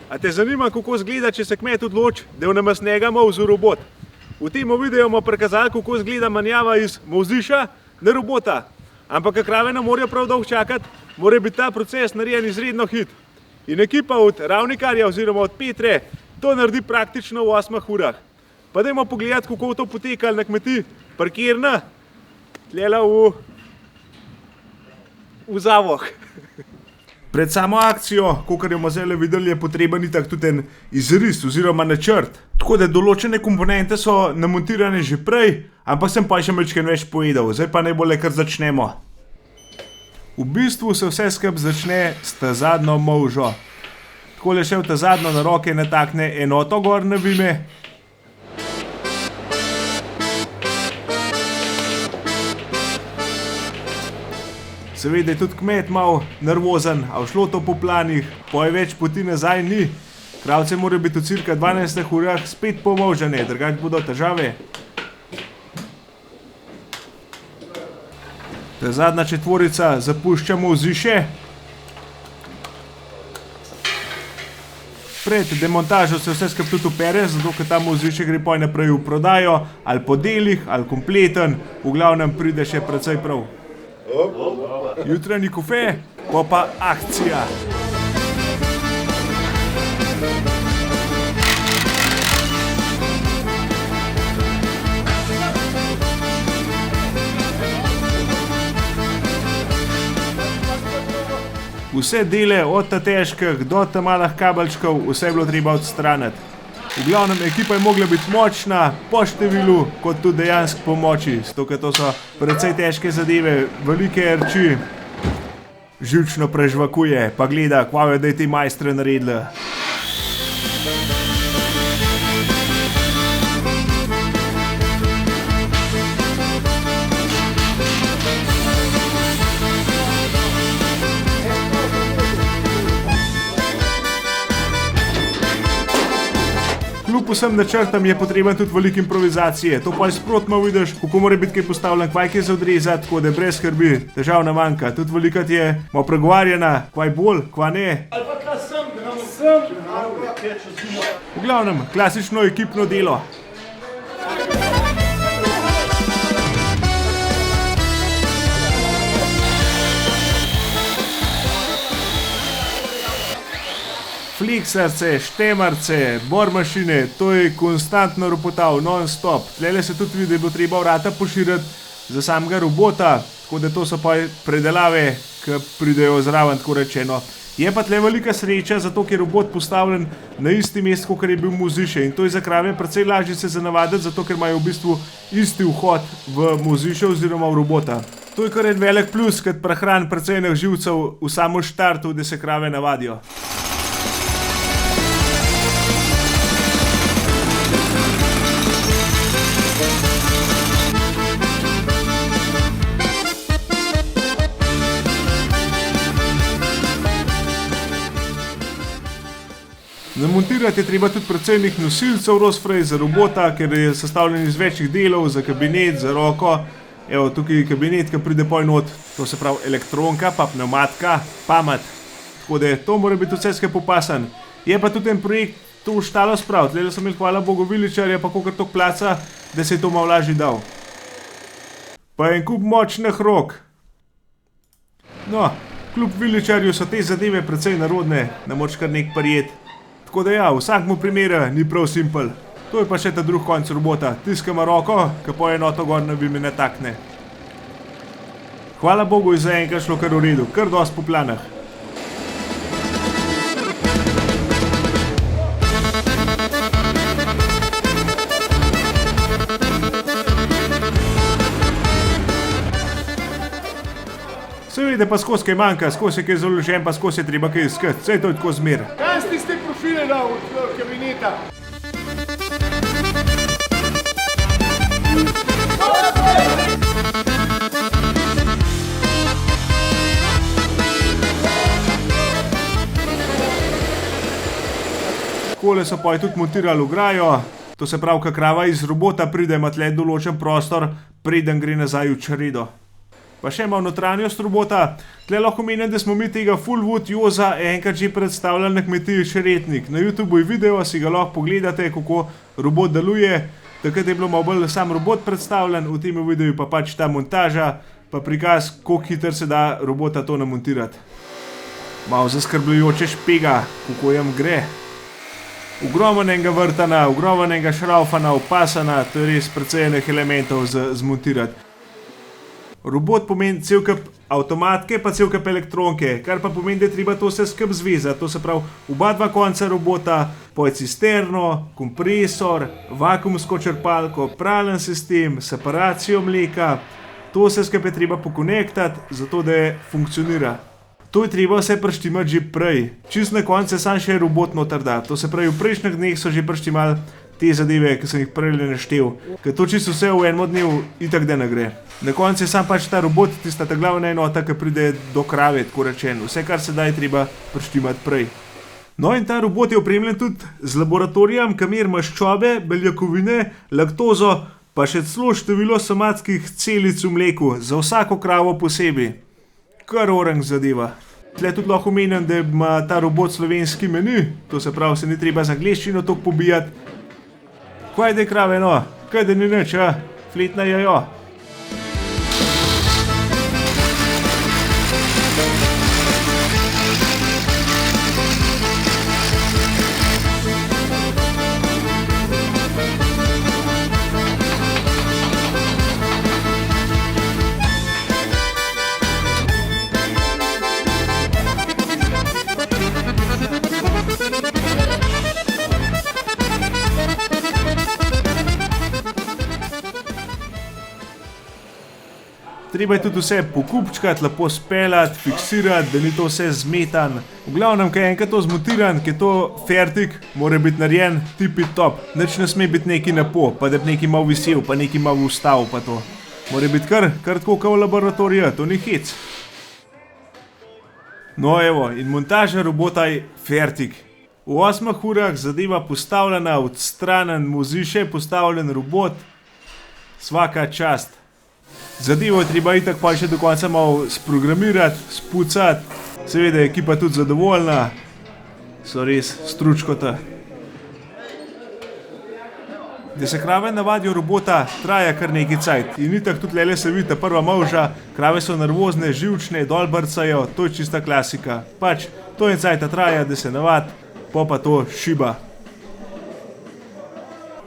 A te zanima, kako izgleda, če se kmet odloči, da vnema snega moz v robot? V tem videu bomo prikazali, kako izgleda menjava iz moziša na robota. Ampak krave ne morajo prav dolgo čakati, mora biti ta proces narejen izredno hit. In ekipa od Ravnikarja oziroma od Petre to naredi praktično v 8 urah. Pa dajmo pogledati, kako to poteka na kmetiji, parkirna, tlela v Zavoh. Pred samo akcijo, kakor jo bomo zdaj videli, je potreben itak tudi en izris oziroma načrt. Tako da določene komponente so namontirane že prej, ampak sem pa še malčken več povedal. Zdaj pa najbolje kar začnemo. V bistvu se vse skupaj začne s ta zadnjo molžo. Takole še v ta zadnjo na roke natakne enoto gor navime. Seveda je tudi kmet malo nervozen, a šlo to po planih, poje več poti nazaj ni. Kravce morajo biti v cirka 12 urah spet pomolžene, drugače bodo težave. Ta zadnja četvorica zapuščamo moziše. Pred demontažo se vse skupaj tudi opere, zato ker ta moziše gre poje naprej v prodajo, ali po delih, ali kompleten, v glavnem pride še precej prav. Jutranji kofe, pa akcija. Vse dele od ta težkih do ta malih kabelčkov, vse je bilo treba odstraniti. V glavnem ekipa je mogla biti močna, po številu, kot tudi dejansko po moči, zato ker to so precej težke zadeve, velike rči. Živčno prežvakuje, pa gleda, kva je, da je ti majstre naredila. Kljub vsem načrtam je potreben tudi veliko improvizacije. To pa sprotno vidiš, kako mora biti kaj postavljen, kvaj kaj za odrezati, tako da brez skrbi, težav ne manjka. Tudi velikrat je malo pregovarjena, kvaj bolj, kva ne. V glavnem, klasično ekipno delo. Fliksarce, štemarce, bormašine, to je konstantno ropotal, non-stop. Tlele se tudi vidi, da bo treba vrata poširiti za samega robota, tako da to so pa predelave, ki pridejo zraven, tako rečeno. Je pa tle velika sreča, zato ker je robot postavljen na isti mest, kot je bil moziše. In to je za krave precej lažje se zanavaditi, zato ker imajo v bistvu isti vhod v moziše oziroma v robota. To je kar en velik plus, ker prehrani precej živcev v samo štartu, da se krave navadijo. Namontirati je treba tudi predvsem nosilcev Rosfrej za robota, ker je sestavljen iz večjih delov, za kabinet, za roko. Evo, tukaj je kabinet, ki pride poj not, to se pravi elektronka, pa pneumatika, pamet. Tako da to mora biti vse skupaj popasan. Je pa tudi en projekt to v štalo spraviti. Tlele so imeli hvala Bogu viličarja, pa kakor tok placa, da se je to malo lažje dal. Pa en kup močnih rok. No, kljub viličarju so te zadeve precej narodne, ne moč kar nek prijet. Tako da ja, vsak mu primere ni prav simpel. To je pa še ta drug konc robota. Tiskama roko, ki po enoto gor navime natakne. Hvala Bogu je zaenkrat šlo kar v redu, kar dosti po planah. Seveda pa skozi kaj manjka, skozi je kaj založen, pa skozi je treba kaj iskati. Vse to je tako zmer. Kaj si tiste profile dal od kabineta? Takole so pa tudi montirali ograjo. To se pravi, ko krava iz robota pride, ima tle določen prostor, preden gre nazaj v čredo. Pa še malo notranjost robota. Tle lahko menim, da smo mi tega Fullwood Joza enkrat že predstavljali na kmetiji Šeretnik. Na YouTubeu je video, si ga lahko pogledate, kako robot deluje. Takrat je bilo malo bolj sam robot predstavljen, v tem videu pa pač ta montaža, pa prikaz, koliko hitro se da robota to namontirati. Malo zaskrbljujoče špega, kako jim gre. Ogromnega vrtana, ogromnega šraufana, opasana, to je res precej enih elementov zmontirati. Robot pomeni cel kup avtomatke, pa cel kup elektronke, kar pa pomeni, da je treba to vse skupaj zvezati. To se pravi, oba dva konca robota, poj cisterno, kompresor, vakuumsko črpalko, pralen sistem, separacijo mleka. To vse skupaj je treba pokonektati, zato da funkcionira. To je treba vse preštimati že prej. Čist na koncu sam še robot noter da. To se pravi, v prejšnjih dneh so že preštimali te zadeve, ki sem jih prej naštel. Ker to čisto vse v enem dnevu itak da ne gre. Na koncu je sam pač ta robot, tista ta glavna enota, ki pride do krave, tako rečeno. Vse, kar se da, je treba preštimati prej. No in ta robot je opremljen tudi z laboratorijem, ki meri maščobe, beljakovine, laktozo, pa še celo število somatskih celic v mleku, za vsako kravo posebej. Kar orang zadeva. Tle tudi lahko menim, da ima ta robot slovenski meni, to se pravi, se ni treba za angleščino toliko pobijati. Kaj da je krave, no? Kaj da ni nič, a? Fletna jajo. Treba je tudi vse pokupčkati, lepo speljati, fiksirati, da ni to vse zmetan. V glavnem, ko je enkrat to zmontiran, ko je to fertik, mora biti narejen tipi top. Nič ne sme biti neki na po, pa da bi neki malo visel, pa neki malo vstal, pa to. Mora biti kar tako kot v laboratoriju, to ni hec. No evo, in montaža robota je fertik. V 8 urah zadeva postavljena, odstranjen moziše, postavljen robot. Svaka čast. Zadevo je treba itak pa še do konca malo sprogramirati, spucati. Seveda je ekipa tudi zadovoljna. So res stručkota. Da se krave navadijo robota, traja kar nekaj cajt. In itak tudi lele se vidi ta prva molža, krave so nervozne, živčne, dol brcajo, to je čista klasika. Pač, to je cajta traja, da se navad, pa to šiba.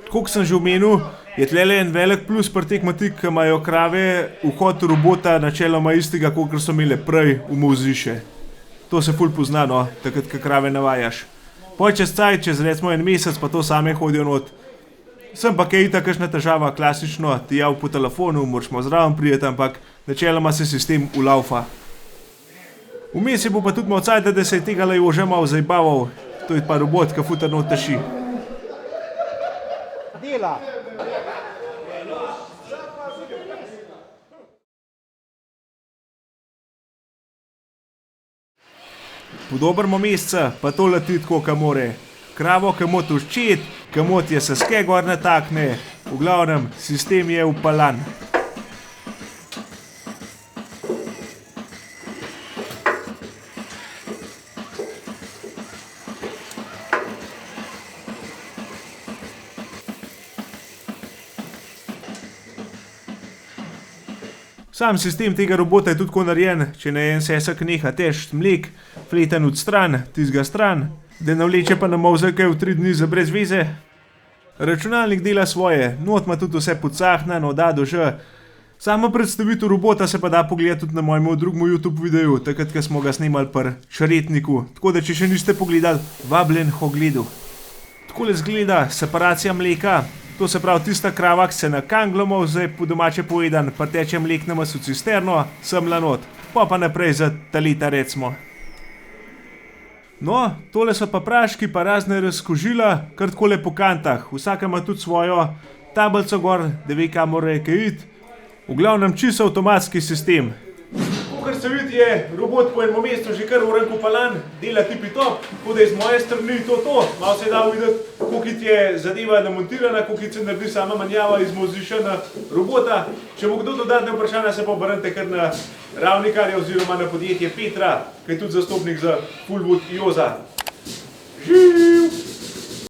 Tako kot sem že omenil, je tlele en velik plus pri teh kmetih, ki imajo krave vhod robota načeloma istega, kot so imele prej v moziše. To se ful pozna, no, takrat, ko krave navajaš. Poj čez cajt, čez recimo en mesec, pa to same hodijo not. Sem pa kaj itak kakšna težava, klasično, ti jav po telefonu, moraš malo zraven prijeti, ampak načeloma se sistem ulaufa. Vmes je bo pa tudi malo cajta, da se je tega Jože malo zajbaval. To je pa robot, ki futer not teši. Dela. Po dobrem meseca pa to leti tako, ka more. Kravo, ki moti vščet, ki moti je se ske gor natakne. V glavnem, sistem je upalan. Sam sistem tega robota je tudi tako narejen, če na en sesek neha tež mlek, fleten od stran, tistega stran, da navleče pa na molzake v 3 dni za brez veze. Računalnik dela svoje, not ima tudi vse pocahnano, da do že. Samo predstavitev robota se pa da pogledati tudi na mojem drugem YouTube videu, takrat, ko smo ga snemali pri Šeretniku. Tako da, če še niste pogledali, vabljen ho gledu. Takole zgleda separacija mleka. To se pravi, tista krava, ki se na kangloma vzaj po domače povedan, pa teče mlek na masu cisterno, sem lanot, pa naprej za talita recimo. No, tole so pa praški, pa razne razkožila, kar takole po kantah. Vsaka ima tudi svojo tablico gor, da ve, kam mora kaj iti. V glavnem čisto avtomatski sistem. Kakor se vidi, je robot po enem mestu že kar uren kopalan, dela tipi top, tako da je z moje strani to. Malo se je dal videti, koliko je zadeva namontirana, koliko se naredi sama manjava iz mozišana robota. Če bo kdo dodatne vprašanja, se pa obrnite kar na Ravnikarja oziroma na podjetje Petra, ki je tudi zastopnik za Fullwood Joza. Živ!